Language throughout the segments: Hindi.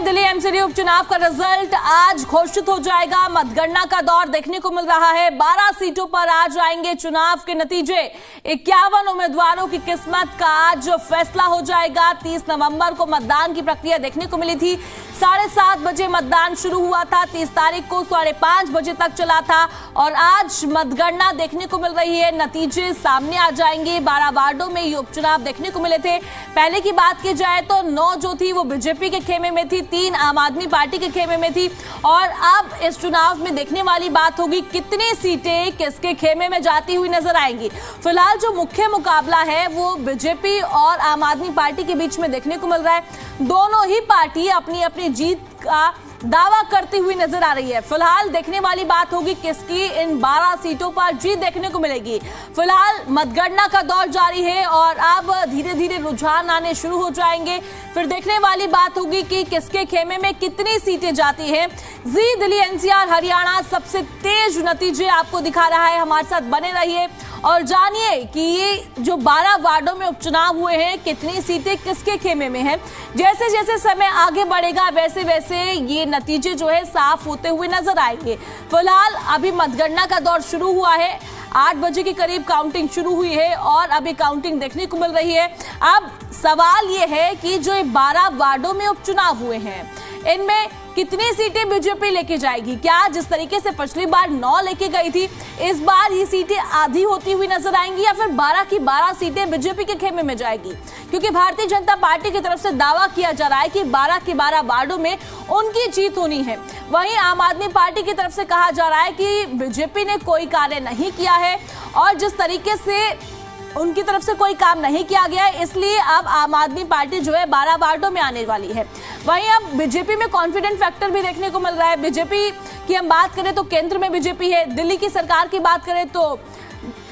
में दिल्ली एमसीडी उपचुनाव का रिजल्ट आज घोषित हो जाएगा। मतगणना का दौर देखने को मिल रहा है। 12 सीटों पर आज आएंगे चुनाव के नतीजे। 51 उम्मीदवारों की किस्मत का आज फैसला हो जाएगा। 30 नवंबर को मतदान की प्रक्रिया देखने को मिली थी। 7:30 बजे मतदान शुरू हुआ था। 30 तारीख को 5:30 बजे तक चला था और आज मतगणना देखने को मिल रही है। नतीजे सामने आ जाएंगे। 12 वार्डों में ये उपचुनाव देखने को मिले थे। पहले की बात की जाए तो 9 जो थी वो बीजेपी के खेमे में थी, 3 आम आदमी पार्टी के खेमे में थी और अब इस चुनाव में देखने वाली बात होगी कितनी सीटें किसके खेमे में जाती हुई नजर आएंगी। फिलहाल जो मुख्य मुकाबला है वो बीजेपी और आम आदमी पार्टी के बीच में देखने को मिल रहा है। दोनों ही पार्टी अपनी अपनी जीत का दावा करती हुई नजर आ रही है। फिलहाल देखने वाली बात होगी किसकी इन 12 सीटों पर जीत देखने को मिलेगी। फिलहाल मतगणना का दौर जारी है और अब धीरे धीरे रुझान आने शुरू हो जाएंगे। फिर देखने वाली बात होगी कि किसके खेमे में कितनी सीटें जाती हैं। जी दिल्ली एनसीआर हरियाणा सबसे तेज नतीजे आपको दिखा रहा है। हमारे साथ बने रहिए और जानिए कि ये जो 12 वार्डों में उपचुनाव हुए हैं कितनी सीटें किसके खेमे में हैं। जैसे जैसे समय आगे बढ़ेगा वैसे वैसे ये नतीजे जो है साफ होते हुए नजर आएंगे। फिलहाल अभी मतगणना का दौर शुरू हुआ है। 8 बजे के करीब काउंटिंग शुरू हुई है और अभी काउंटिंग देखने को मिल रही है। अब सवाल ये है कि जो 12 वार्डों में उपचुनाव हुए हैं इनमें कितनी सीटें बीजेपी लेके जाएगी। क्या जिस तरीके से पिछली बार 9 लेके गई थी इस बार ये सीटें आधी होती हुई नजर आएंगी या फिर 12 की 12 सीटें बीजेपी के खेमे में जाएगी। क्योंकि भारतीय जनता पार्टी की तरफ से दावा किया जा रहा है कि 12 की 12 वार्डों में उनकी जीत होनी है। वहीं आम आदमी पार्टी की तरफ से कहा जा रहा है कि बीजेपी ने कोई कार्य नहीं किया है और जिस तरीके से उनकी तरफ से कोई काम नहीं किया गया है इसलिए अब आम आदमी पार्टी जो है 12 वार्डों में आने वाली है। वहीं अब बीजेपी में कॉन्फिडेंट फैक्टर भी देखने को मिल रहा है। बीजेपी की हम बात करें तो केंद्र में बीजेपी है, दिल्ली की सरकार की बात करें तो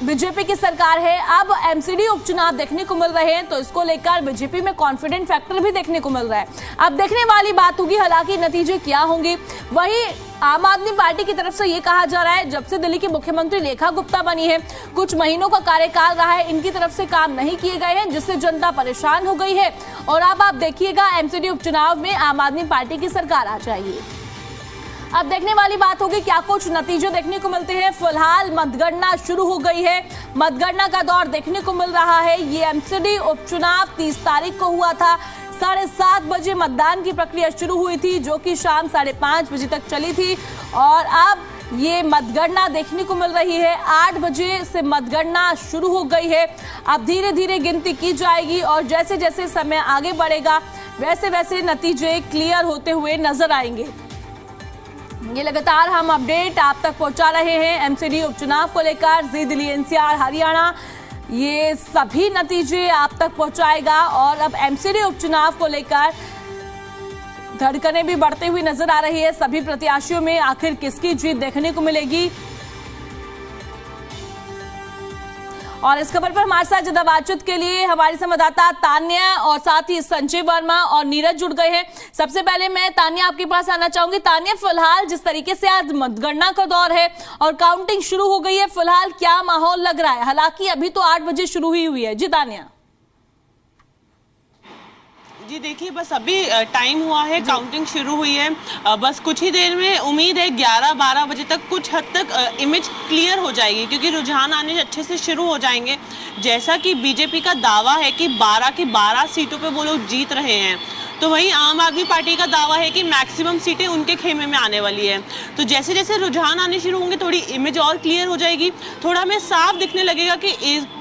बीजेपी की सरकार है। अब एमसीडी उपचुनाव देखने को मिल रहे हैं तो इसको लेकर बीजेपी में कॉन्फिडेंट फैक्टर भी देखने को मिल रहा है। अब देखने वाली बात होगी हालांकि नतीजे क्या होंगे। वहीं आम आदमी पार्टी की तरफ से ये कहा जा रहा है जब से दिल्ली की मुख्यमंत्री रेखा गुप्ता बनी है कुछ महीनों का कार्यकाल रहा है, इनकी तरफ से काम नहीं किए गए हैं जिससे जनता परेशान हो गई है और अब आप देखिएगा एमसीडी उपचुनाव में आम आदमी पार्टी की सरकार आ जाएगी। अब देखने वाली बात होगी क्या कुछ नतीजे देखने को मिलते हैं। फिलहाल मतगणना शुरू हो गई है। मतगणना का दौर देखने को मिल रहा है। ये एमसीडी उपचुनाव 30 तारीख को हुआ था। 7:30 बजे मतदान की प्रक्रिया शुरू हुई थी जो कि शाम 5:30 बजे तक चली थी और अब ये मतगणना देखने को मिल रही है। 8 बजे से मतगणना शुरू हो गई है। अब धीरे धीरे गिनती की जाएगी और जैसे जैसे समय आगे बढ़ेगा वैसे वैसे नतीजे क्लियर होते हुए नजर आएंगे। ये लगातार हम अपडेट आप तक पहुंचा रहे हैं एमसीडी उपचुनाव को लेकर। जी दिल्ली एनसीआर हरियाणा ये सभी नतीजे आप तक पहुंचाएगा और अब एमसीडी उपचुनाव को लेकर धड़कनें भी बढ़ते हुए नजर आ रही है। सभी प्रत्याशियों में आखिर किसकी जीत देखने को मिलेगी और इस खबर पर हमारे साथ ज्यादा बातचीत के लिए हमारी संवाददाता तान्या और साथ ही संजय वर्मा और नीरज जुड़ गए हैं। सबसे पहले मैं तान्या आपके पास आना चाहूंगी। तान्या, फिलहाल जिस तरीके से आज मतगणना का दौर है और काउंटिंग शुरू हो गई है, फिलहाल क्या माहौल लग रहा है? हालांकि अभी तो 8 बजे शुरू ही हुई है। जी तान्या। जी देखिए, बस अभी टाइम हुआ है, काउंटिंग शुरू हुई है। बस कुछ ही देर में उम्मीद है 11-12 बजे तक कुछ हद तक इमेज क्लियर हो जाएगी क्योंकि रुझान आने अच्छे से शुरू हो जाएंगे। जैसा कि बीजेपी का दावा है कि 12 की 12 सीटों पे वो लोग जीत रहे हैं तो वहीं आम आदमी पार्टी का दावा है कि मैक्सिमम सीटें उनके खेमे में आने वाली है। तो जैसे जैसे रुझान आने शुरू होंगे थोड़ी इमेज और क्लियर हो जाएगी, थोड़ा हमें साफ दिखने लगेगा कि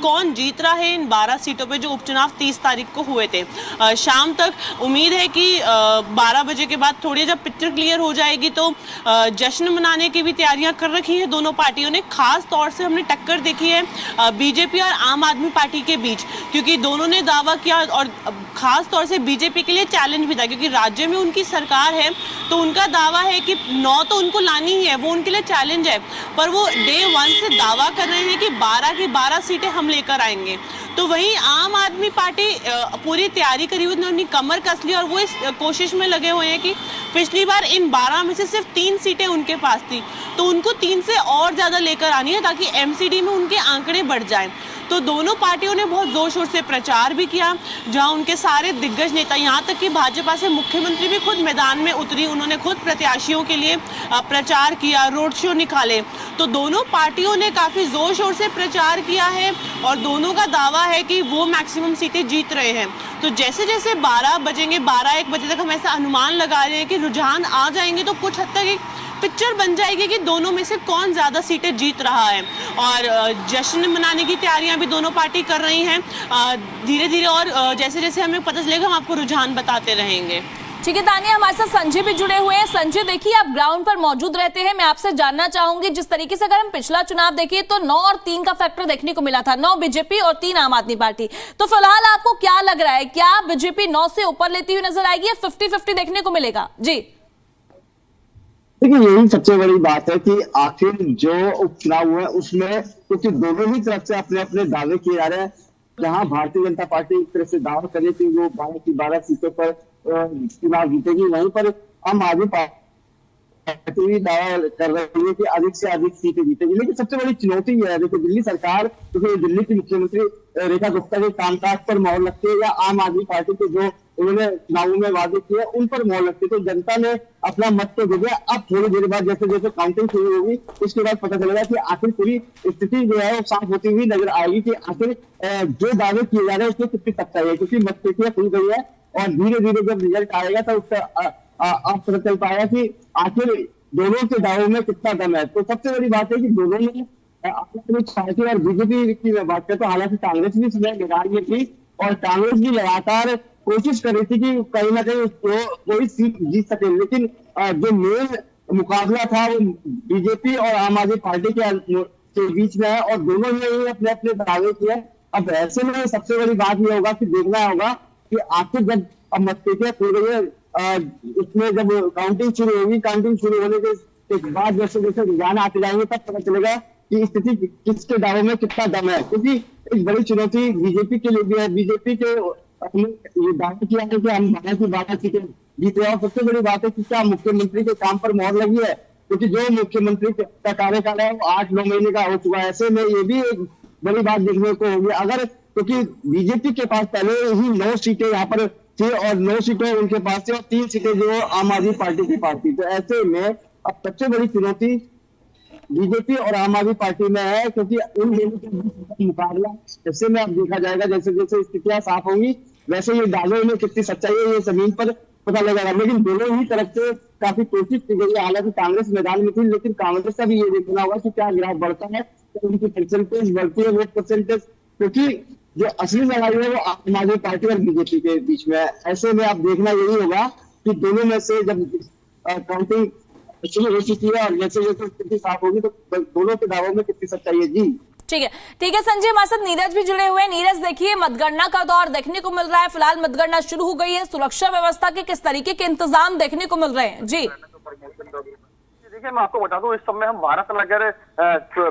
कौन जीत रहा है इन 12 सीटों पे जो उपचुनाव 30 तारीख को हुए थे। शाम तक उम्मीद है कि 12 बजे के बाद थोड़ी जब पिक्चर क्लियर हो जाएगी तो जश्न मनाने की भी तैयारियां कर रखी है दोनों पार्टियों ने। खास तौर से हमने टक्कर देखी है बीजेपी और आम आदमी पार्टी के बीच क्योंकि दोनों ने दावा किया और खास तौर से बीजेपी के लिए चैलेंज भी था क्योंकि राज्य में उनकी सरकार है तो उनका दावा है कि 9 तो उनको लानी ही है, वो उनके लिए चैलेंज है। पर वो डे 1 से दावा कर रहे हैं कि 12 की 12 सीटें हम लेकर आएंगे। तो वहीं आम आदमी पार्टी पूरी तैयारी करी हुई, उन्होंने कमर कस ली और वो इस कोशिश में लगे हुए हैं कि पिछली बार इन 12 में से सिर्फ 3 सीटें उनके पास थी तो उनको 3 से और ज़्यादा लेकर आनी है ताकि एमसीडी में उनके आंकड़े बढ़ जाएं। तो दोनों पार्टियों ने बहुत जोर शोर से प्रचार भी किया, जहां उनके सारे दिग्गज नेता, यहाँ तक कि भाजपा से मुख्यमंत्री भी खुद मैदान में उतरी, उन्होंने खुद प्रत्याशियों के लिए प्रचार किया, रोड शो निकाले। तो दोनों पार्टियों ने काफी जोर शोर से प्रचार किया है और दोनों का दावा है कि वो मैक्सिमम सीटें जीत रहे हैं। तो जैसे जैसे 12 बजेंगे, 12-1 बजे तक हम ऐसा अनुमान लगा रहे हैं कि रुझान आ जाएंगे तो कुछ हद तक एक पिक्चर बन जाएगी कि दोनों में से कौन ज्यादा सीटें जीत रहा है। और जश्न मनाने की तैयारियां भी दोनों पार्टी कर रही हैं धीरे धीरे, और जैसे जैसे हमें पता चलेगा हम आपको रुझान बताते रहेंगे। ठीक है तानिया, हमारे साथ संजय भी जुड़े हुए हैं। संजय देखिए, आप ग्राउंड पर मौजूद रहते हैं, मैं आपसे जानना चाहूंगी जिस तरीके से अगर हम पिछला चुनाव देखिए तो 9 और 3 का फैक्टर देखने को मिला था, 9 बीजेपी और 3 आम आदमी पार्टी। तो फिलहाल आपको क्या लग रहा है, क्या बीजेपी 9 से ऊपर लेती हुई नजर आएगी या 50-50 देखने को मिलेगा? जी देखिए, यही सबसे बड़ी बात है कि आखिर जो उपचुनाव हुआ है उसमें क्योंकि दोनों ही तरफ से अपने अपने दावे किए जा रहे हैं। जहां भारतीय जनता पार्टी एक तरफ से दावा करे कि वो 12 की 12 सीटों पर चुनाव जीतेगी, वहीं पर आम आदमी पार्टी भी दावा कर रही है कि अधिक से अधिक सीटें जीतेगी। लेकिन सबसे बड़ी चुनौती यह है, देखिए दिल्ली सरकार, क्योंकि दिल्ली की मुख्यमंत्री रेखा गुप्ता के कामकाज पर मोहर लगती है या आम आदमी पार्टी के जो उन्होंने चुनावों में वादे किए उन पर मोहर लगती है, तो जनता ने अपना मत तो दे दिया। अब थोड़ी देर बाद जैसे जैसे काउंटिंग शुरू होगी उसके बाद पता चलेगा कि आखिर पूरी स्थिति जो है वो साफ होती हुई नजर आएगी कि आखिर जो दावे किए जा रहे हैं उसमें कितनी सच्चाई है, क्योंकि मतपेटियां खुल गई है और धीरे धीरे जब रिजल्ट आएगा तो उसका अब पता चल पाएगा कि आखिर दोनों के दावों में कितना दम है। तो सबसे बड़ी बात है कि दोनों ने अपनी पार्टी और बीजेपी की बात करें तो हालांकि कांग्रेस भी इसमें मैदान में थी और कांग्रेस भी लगातार कोशिश कर रही थी कि कहीं ना कहीं कोई सीट जीत सके, लेकिन जो मेन मुकाबला था वो बीजेपी और आम आदमी पार्टी के बीच में है और दोनों ने अपने अपने दावे किए। अब ऐसे में सबसे बड़ी बात यह होगा कि देखना होगा कि आखिर जब अब मतपेटियां खुल गई है, उसमें जब काउंटिंग शुरू होगी, काउंटिंग शुरू होने के बाद जैसे जैसे रुझान आते जाएंगे तब पता चलेगा कि स्थिति किसके दावों में कितना दम है, क्योंकि एक बड़ी चुनौती बीजेपी के लिए भी है। बीजेपी के ये दावा किया है कि हम 12 की 12 सीटें जीते, और सबसे बड़ी बात है कि क्या मुख्यमंत्री के काम पर मोहर लगी है, क्योंकि जो मुख्यमंत्री का कार्यकाल है वो 8-9 महीने का हो चुका है। ऐसे में ये भी एक बड़ी बात देखने को होगी, अगर क्योंकि बीजेपी के पास पहले ही 9 सीटें यहाँ पर थी और 9 सीटें उनके पास थी और 3 सीटें जो आम आदमी पार्टी के पास थी। तो ऐसे में अब सबसे बड़ी चुनौती बीजेपी और आम आदमी पार्टी में है, क्योंकि उन दोनों के मुकाबला ऐसे में अब देखा जाएगा जैसे जैसे स्थितियां साफ होंगी वैसे ये दावे में कितनी सच्चाई है ये जमीन पर पता लगेगा। लेकिन दोनों ही तरफ से काफी कोशिश की गई है, हालांकि कांग्रेस मैदान में थी लेकिन कांग्रेस का भी ये देखना होगा कि क्या ग्राफ बढ़ता है, तो उनकी परसेंटेज बढ़ती है, वोट परसेंटेज, क्योंकि जो असली लड़ाई है वो आम आदमी पार्टी और बीजेपी के बीच में है। ऐसे में अब देखना यही होगा कि दोनों में से जब काउंटिंग शुरू हो चुकी है और जैसे जैसे स्थिति साफ होगी तो दोनों के दावों में कितनी सच्चाई है। जी ठीक है संजय, हमारे साथ नीरज भी जुड़े हुए हैं। नीरज देखिए, मतगणना का दौर देखने को मिल रहा है, फिलहाल मतगणना शुरू हो गई है, सुरक्षा व्यवस्था के किस तरीके के इंतजाम देखने को मिल रहे हैं? जी देखिए, मैं आपको बता दूं इस समय हम भारत नगर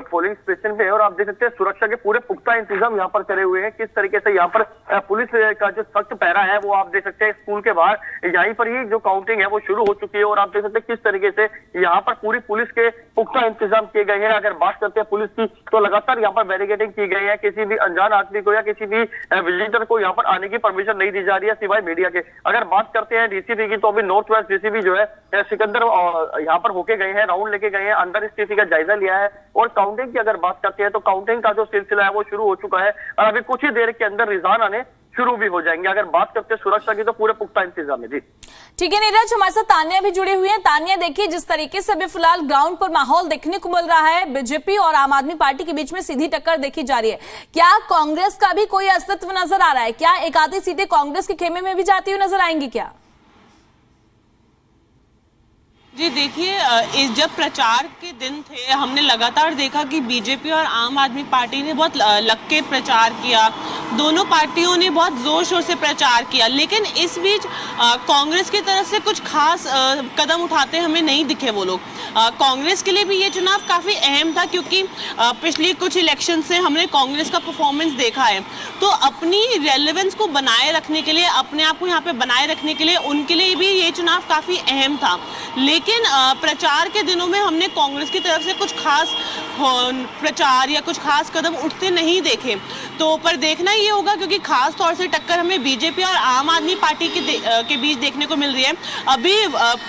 पोलिंग स्टेशन पे है और आप देख सकते हैं सुरक्षा के पूरे पुख्ता इंतजाम यहाँ पर करे हुए हैं। किस तरीके से यहाँ पर पुलिस का जो सख्त पहरा है वो आप देख सकते हैं स्कूल के बाहर यहीं पर ही जो काउंटिंग है वो शुरू हो चुकी है और आप देख सकते हैं किस तरीके से यहाँ पर पूरी पुलिस के पुख्ता इंतजाम किए गए हैं। अगर बात करते हैं पुलिस की तो लगातार यहाँ पर बैरिकेडिंग की गई है, किसी भी अनजान आदमी को या किसी भी विजिटर को यहाँ पर आने की परमिशन नहीं दी जा रही है सिवाय मीडिया के। अगर बात करते हैं डीसीपी की तो अभी नॉर्थ वेस्ट डीसीपी जो है सिकंदर यहाँ पर होके गए हैं, राउंड लेके गए हैं, अंदर स्थिति का जायजा लिया है। और काउंटिंग की अगर बात करते हैं तो काउंटिंग का जो सिलसिला है वो शुरू हो चुका है और अभी कुछ ही देर के अंदर रिजल्ट आने शुरू भी हो जाएंगे। अगर बात करते हैं सुरक्षा की तो पूरे पुख्ता इंतजाम है। जी ठीक है नीरज, हमारे साथ तानिया भी जुड़ी हुई है। तानिया देखिए, जिस तरीके से अभी फिलहाल ग्राउंड पर माहौल देखने को मिल रहा है, बीजेपी और आम आदमी पार्टी के बीच में सीधी टक्कर देखी जा रही है, क्या कांग्रेस का भी कोई अस्तित्व नजर आ रहा है? क्या एक आधी सीटें कांग्रेस के खेमे में भी जाती हुई नजर आएंगी क्या? जी देखिए, जब प्रचार के दिन थे हमने लगातार देखा कि बीजेपी और आम आदमी पार्टी ने बहुत लग के प्रचार किया, दोनों पार्टियों ने बहुत जोर शोर से प्रचार किया, लेकिन इस बीच कांग्रेस की तरफ से कुछ खास कदम उठाते हमें नहीं दिखे वो लोग। कांग्रेस के लिए भी ये चुनाव काफ़ी अहम था क्योंकि पिछली कुछ इलेक्शन से हमने कांग्रेस का परफॉर्मेंस देखा है, तो अपनी रेलेवेंस को बनाए रखने के लिए, अपने आप को यहाँ पे बनाए रखने के लिए उनके लिए भी ये चुनाव काफ़ी अहम था। लेकिन प्रचार के दिनों में हमने कांग्रेस की तरफ से कुछ खास प्रचार या कुछ खास कदम उठते नहीं देखे। तो पर देखना ये होगा, क्योंकि खास तौर से टक्कर हमें बीजेपी और आम आदमी पार्टी के बीच देखने को मिल रही है। अभी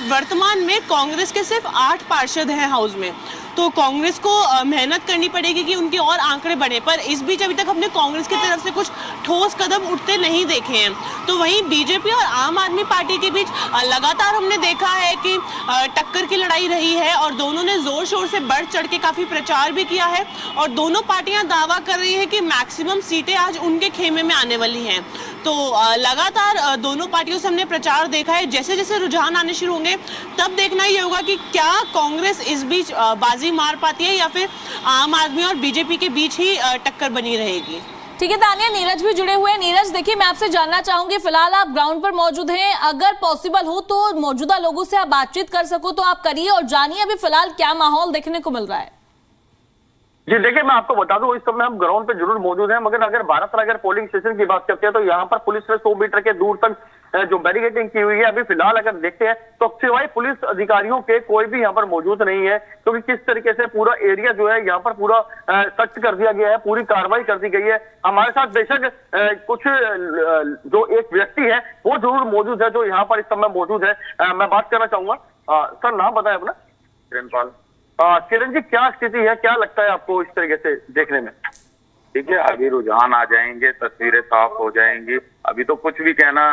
वर्तमान में कांग्रेस के सिर्फ 8 पार्षद हैं हाउस में, तो कांग्रेस को मेहनत करनी पड़ेगी कि उनके और आंकड़े बढ़े, पर इस बीच अभी तक हमने कांग्रेस की तरफ से कुछ ठोस कदम उठते नहीं देखे हैं। तो वहीं बीजेपी और आम आदमी पार्टी के बीच लगातार हमने देखा है कि टक्कर की लड़ाई रही है और दोनों ने जोर शोर से बढ़ चढ़ के काफी प्रचार भी किया है और दोनों पार्टियां दावा कर रही है कि मैक्सिमम सीटें आज उनके खेमे में आने वाली हैं। तो लगातार दोनों पार्टियों से हमने प्रचार देखा है। जैसे जैसे रुझान आने शुरू होंगे तब देखना ये होगा कि क्या कांग्रेस इस बीच बाजी मार पाती है या फिर आम आदमी और बीजेपी के बीच ही टक्कर बनी रहेगी। ठीक है तानिया, नीरज भी जुड़े हुए हैं। नीरज देखिए, मैं आपसे जानना चाहूंगी, फिलहाल आप ग्राउंड पर मौजूद हैं, अगर पॉसिबल हो तो मौजूदा लोगों से आप बातचीत कर सको तो आप करिए और जानिए अभी फिलहाल क्या माहौल देखने को मिल रहा है। जी देखिए, मैं आपको बता दूं, इस समय हम ग्राउंड पे जरूर मौजूद हैं, मगर अगर भारत नगर पोलिंग स्टेशन की बात करते हैं तो यहाँ पर पुलिस ने 100 मीटर के दूर तक जो बैरिकेडिंग की हुई है। अभी फिलहाल अगर देखते हैं तो सिवाय पुलिस अधिकारियों के कोई भी यहाँ पर मौजूद नहीं है, क्योंकि किस तरीके से पूरा एरिया जो है यहाँ पर पूरा सख्त कर दिया गया है, पूरी कार्रवाई कर दी गई है। हमारे साथ बेशक कुछ जो एक व्यक्ति है वो जरूर मौजूद है जो यहाँ पर इस समय मौजूद है। मैं बात करना चाहूंगा। सर, नाम बताएं अपना। किरणपाल। किरण जी, क्या स्थिति है, क्या लगता है आपको इस तरीके से देखने में? ठीक है, अभी रुझान आ जाएंगे, तस्वीरें साफ हो जाएंगी, अभी तो कुछ भी कहना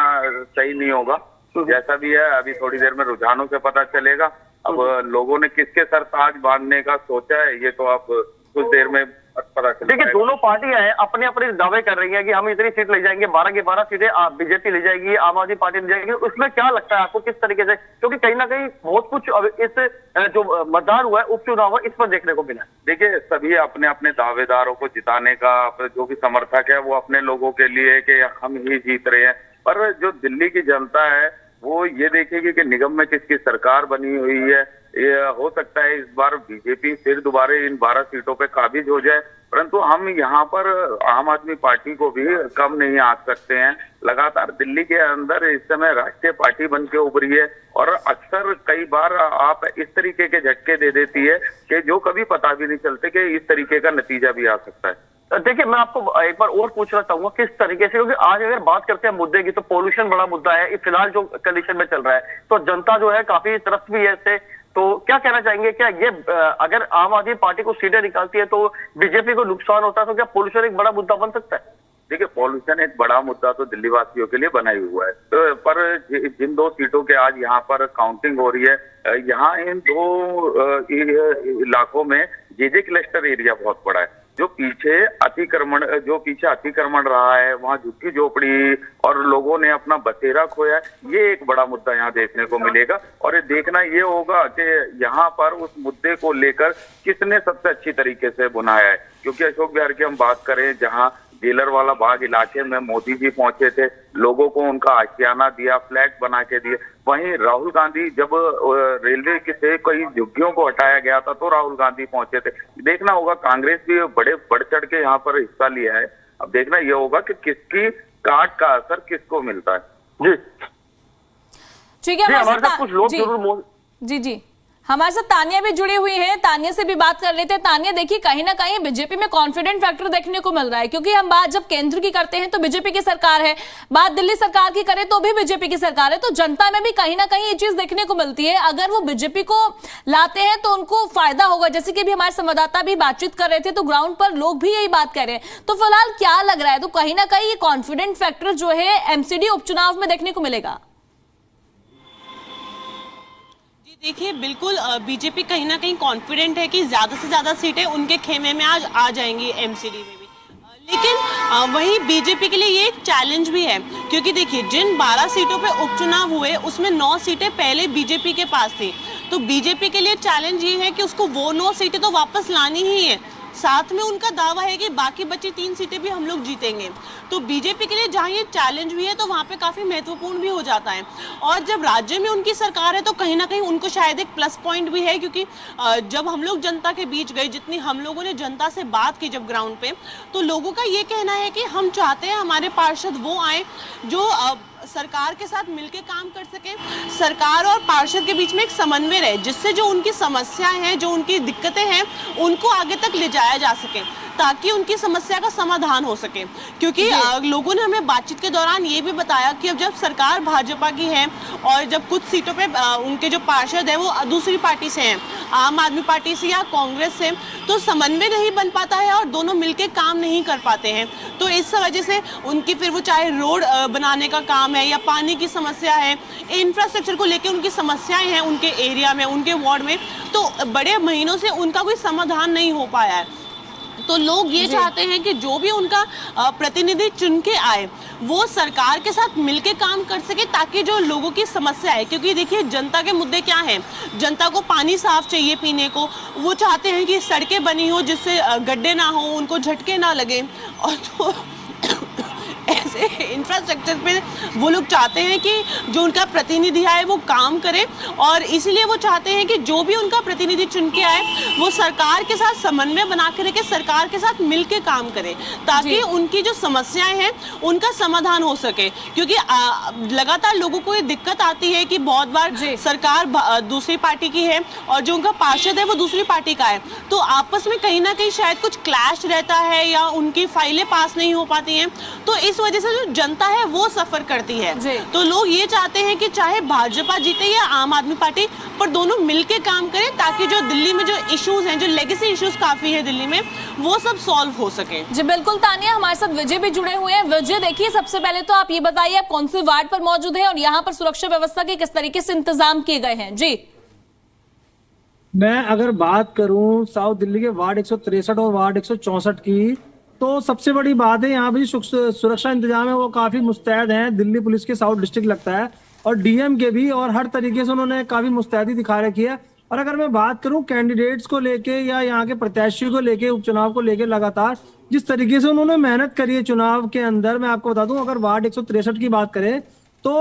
सही नहीं होगा। जैसा भी है अभी थोड़ी देर में रुझानों से पता चलेगा। अब लोगों ने किसके सर ताज बांधने का सोचा है ये तो आप कुछ देर में पता चलेगा। देखिए, दोनों पार्टियां हैं, अपने अपने दावे कर रही हैं कि हम इतनी सीट ले जाएंगे, 12 की 12 सीटें बीजेपी ले जाएगी, आम आदमी पार्टी ले जाएगी। उसमें क्या लगता है आपको, किस तरीके से, क्योंकि कहीं ना कहीं बहुत कुछ इस जो मतदान हुआ है, उपचुनाव हुआ, इस पर देखने को मिला। देखिए, सभी अपने अपने दावेदारों को जिताने का जो भी समर्थक है वो अपने लोगों के लिए कि हम ही जीत रहे हैं, पर जो दिल्ली की जनता है वो ये देखेगी कि निगम में किसकी सरकार बनी हुई है। ये हो सकता है इस बार बीजेपी फिर दोबारा इन 12 सीटों पे काबिज हो जाए, परंतु हम यहाँ पर आम आदमी पार्टी को भी कम नहीं आंक सकते हैं। लगातार दिल्ली के अंदर इस समय राष्ट्रीय पार्टी बन के उभरी है और अक्सर कई बार आप इस तरीके के झटके दे देती है कि जो कभी पता भी नहीं चलते कि इस तरीके का नतीजा भी आ सकता है। देखिए, मैं आपको एक बार और पूछना चाहूंगा किस तरीके से, क्योंकि आज अगर बात करते हैं मुद्दे की तो पोल्यूशन बड़ा मुद्दा है फिलहाल जो कंडीशन में चल रहा है, तो जनता जो है काफी त्रस्त भी है इससे। तो क्या कहना चाहेंगे, क्या ये अगर आम आदमी पार्टी को सीटें निकालती है तो बीजेपी को नुकसान होता है, तो क्या पोल्यूशन एक बड़ा मुद्दा बन सकता है? देखिए, पॉल्यूशन एक बड़ा मुद्दा तो दिल्ली वासियों के लिए बना ही हुआ है, तो पर जिन 2 सीटों के आज यहाँ पर काउंटिंग हो रही है, यहाँ इन 2 इलाकों में जे क्लस्टर एरिया बहुत बड़ा है। जो पीछे अतिक्रमण रहा है, वहाँ झुग्गी झोपड़ी और लोगों ने अपना बसेरा खोया है, ये एक बड़ा मुद्दा यहाँ देखने को मिलेगा। और ये देखना ये होगा कि यहाँ पर उस मुद्दे को लेकर किसने सबसे अच्छी तरीके से बुनाया है, क्योंकि अशोक विहार की हम बात करें, जहाँ जेलर वाला बाग इलाके में मोदी जी पहुंचे थे, लोगों को उनका आशियाना दिया, फ्लैट बना के दिए। वहीं राहुल गांधी जब रेलवे से कई झुग्गियों को हटाया गया था तो राहुल गांधी पहुंचे थे। देखना होगा, कांग्रेस भी बड़े बढ़ चढ़ के यहाँ पर हिस्सा लिया है। अब देखना ये होगा कि किसकी काट का असर किसको मिलता है। जी ठीक है, हमारे साथ कुछ लोग जरूर जी हमारे साथ तानिया भी जुड़ी हुई है, तानिया से भी बात कर लेते हैं। तानिया देखिए, कहीं ना कहीं बीजेपी में कॉन्फिडेंट फैक्टर देखने को मिल रहा है, क्योंकि हम बात जब केंद्र की करते हैं तो बीजेपी की सरकार है, बात दिल्ली सरकार की करें तो भी बीजेपी की सरकार है, तो जनता में भी कहीं ना कहीं ये चीज देखने को मिलती है। अगर वो बीजेपी को लाते हैं तो उनको फायदा होगा, जैसे कि अभी हमारे संवाददाता भी बातचीत कर रहे थे तो ग्राउंड पर लोग भी यही बात कर रहे हैं। तो फिलहाल क्या लग रहा है, तो कहीं ना कहीं ये कॉन्फिडेंट फैक्टर जो है एमसीडी उपचुनाव में देखने को मिलेगा? देखिए, बिल्कुल बीजेपी कहीं ना कहीं कॉन्फिडेंट है कि ज्यादा से ज्यादा सीटें उनके खेमे में आज आ जाएंगी एमसीडी में भी, लेकिन वहीं बीजेपी के लिए ये एक चैलेंज भी है, क्योंकि देखिए जिन 12 सीटों पे उपचुनाव हुए उसमें 9 सीटें पहले बीजेपी के पास थी, तो बीजेपी के लिए चैलेंज ये है कि उसको वो 9 सीटें तो वापस लानी ही है। साथ में उनका दावा है कि बाकी बची 3 सीटें भी हम लोग जीतेंगे। तो बीजेपी के लिए जहां ये चैलेंज भी है तो वहां पे काफी महत्वपूर्ण भी हो जाता है। और जब राज्य में उनकी सरकार है तो कहीं ना कहीं उनको शायद एक प्लस पॉइंट भी है, क्योंकि जब हम लोग जनता के बीच गए, जितनी हम लोगों ने जनता से बात की जब ग्राउंड पे, तो लोगों का ये कहना है कि हम चाहते हैं हमारे पार्षद वो आए जो सरकार के साथ मिलकर काम कर सके, सरकार और पार्षद के बीच में एक समन्वय रहे, जिससे जो उनकी समस्याएं हैं, जो उनकी दिक्कतें हैं, उनको आगे तक ले जाया जा सके। ताकि उनकी समस्या का समाधान हो सके। क्योंकि लोगों ने हमें बातचीत के दौरान ये भी बताया कि अब जब सरकार भाजपा की है और जब कुछ सीटों पे उनके जो पार्षद है वो दूसरी पार्टी से हैं, आम आदमी पार्टी से या कांग्रेस से, तो समन्वय नहीं बन पाता है और दोनों मिलकर काम नहीं कर पाते हैं। तो इस वजह से उनकी फिर वो चाहे रोड बनाने का काम है या पानी की समस्या है, इंफ्रास्ट्रक्चर को लेकर उनकी समस्याएं हैं उनके एरिया में, उनके वार्ड में, तो बड़े महीनों से उनका कोई समाधान नहीं हो पाया है। तो लोग ये चाहते हैं कि जो भी उनका प्रतिनिधि चुन के आए वो सरकार के साथ मिलके काम कर सके, ताकि जो लोगों की समस्या है, क्योंकि देखिए जनता के मुद्दे क्या हैं, जनता को पानी साफ चाहिए पीने को, वो चाहते हैं कि सड़कें बनी हो जिससे गड्ढे ना हो, उनको झटके ना लगे, और तो ऐसे इंफ्रास्ट्रक्चर पे वो लोग चाहते हैं कि जो उनका प्रतिनिधि आए वो काम करे, और इसीलिए वो चाहते हैं कि जो भी उनका प्रतिनिधि चुन के आए वो सरकार के साथ समन्वय बना के रखे, सरकार के साथ मिलके काम करे, ताकि उनकी जो समस्याएं हैं उनका समाधान हो सके। क्योंकि लगातार लोगों को ये दिक्कत आती है कि बहुत बार सरकार दूसरी पार्टी की है और जो उनका पार्षद है वो दूसरी पार्टी का है, तो आपस में कहीं ना कहीं शायद कुछ क्लैश रहता है या उनकी फाइलें पास नहीं हो पाती हैं, तो इस वजह से जो जनता है वो सफर करती है। तो लोग ये चाहते हैं कि चाहे भाजपा जीते या आम आदमी पार्टी, पर दोनों मिलके काम करें, ताकि जो दिल्ली में जो इश्यूज हैं, जो लेगेसी इश्यूज काफी है दिल्ली में, वो सब सॉल्व हो सके। जी बिल्कुल तानिया, हमारे साथ विजय भी जुड़े हुए हैं। विजय देखिए, सबसे पहले तो आप ये बताइए आप कौन से वार्ड पर मौजूद है और यहाँ पर सुरक्षा व्यवस्था के किस तरीके से इंतजाम किए गए हैं? जी मैं अगर बात करूं साउथ दिल्ली के वार्ड 163 और वार्ड 164 की, तो सबसे बड़ी बात है यहाँ भी सुरक्षा इंतजाम है वो काफी मुस्तैद हैं। दिल्ली पुलिस के साउथ डिस्ट्रिक्ट लगता है और डीएम के भी, और हर तरीके से उन्होंने काफी मुस्तैदी दिखा रखी है। और अगर मैं बात करूं कैंडिडेट्स को लेके या यहाँ के प्रत्याशियों को लेके, उपचुनाव को लेके लगातार जिस तरीके से उन्होंने मेहनत करी है चुनाव के अंदर, मैं आपको बता दूं अगर वार्ड 163 की बात करें तो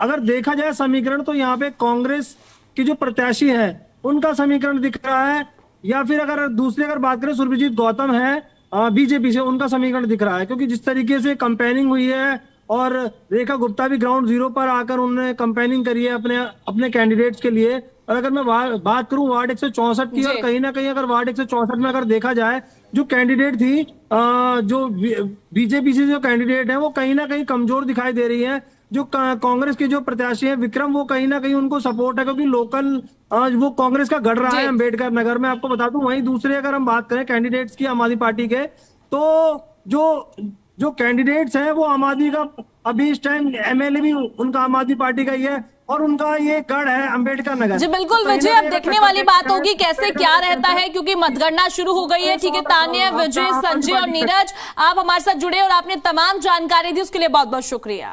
अगर देखा जाए समीकरण, तो यहाँ पे कांग्रेस की जो प्रत्याशी है उनका समीकरण दिख रहा है, या फिर अगर दूसरी अगर बात करें सुरभजीत गौतम है बीजेपी से, उनका समीकरण दिख रहा है। क्योंकि जिस तरीके से कंपेनिंग हुई है और रेखा गुप्ता भी ग्राउंड जीरो पर आकर उन्होंने कंपेनिंग करी है अपने कैंडिडेट्स के लिए। और अगर मैं बात करूं वार्ड 164 की, और कहीं ना कहीं अगर वार्ड 164 में अगर देखा जाए जो कैंडिडेट थी, जो बीजेपी से जो कैंडिडेट है वो कहीं ना कहीं कमजोर दिखाई दे रही है। जो कांग्रेस के जो प्रत्याशी है विक्रम, वो कहीं ना कहीं उनको सपोर्ट है, क्योंकि लोकल वो कांग्रेस का गढ़ रहा है अम्बेडकर नगर में, आपको बता दूं। वहीं दूसरे अगर हम बात करें कैंडिडेट्स की आम आदमी पार्टी के, तो जो कैंडिडेट्स हैं वो आम आदमी का अभी इस टाइम एमएलए भी उनका आम आदमी पार्टी का ही है, और उनका ये गढ़ है अम्बेडकर नगर। जी बिल्कुल विजय, अब देखने वाली बात होगी कैसे क्या रहता है, क्योंकि मतगणना शुरू हो गई है। ठीक है तानिया, विजय, संजय और नीरज, आप हमारे साथ जुड़े और आपने तमाम जानकारी दी, उसके लिए बहुत बहुत शुक्रिया।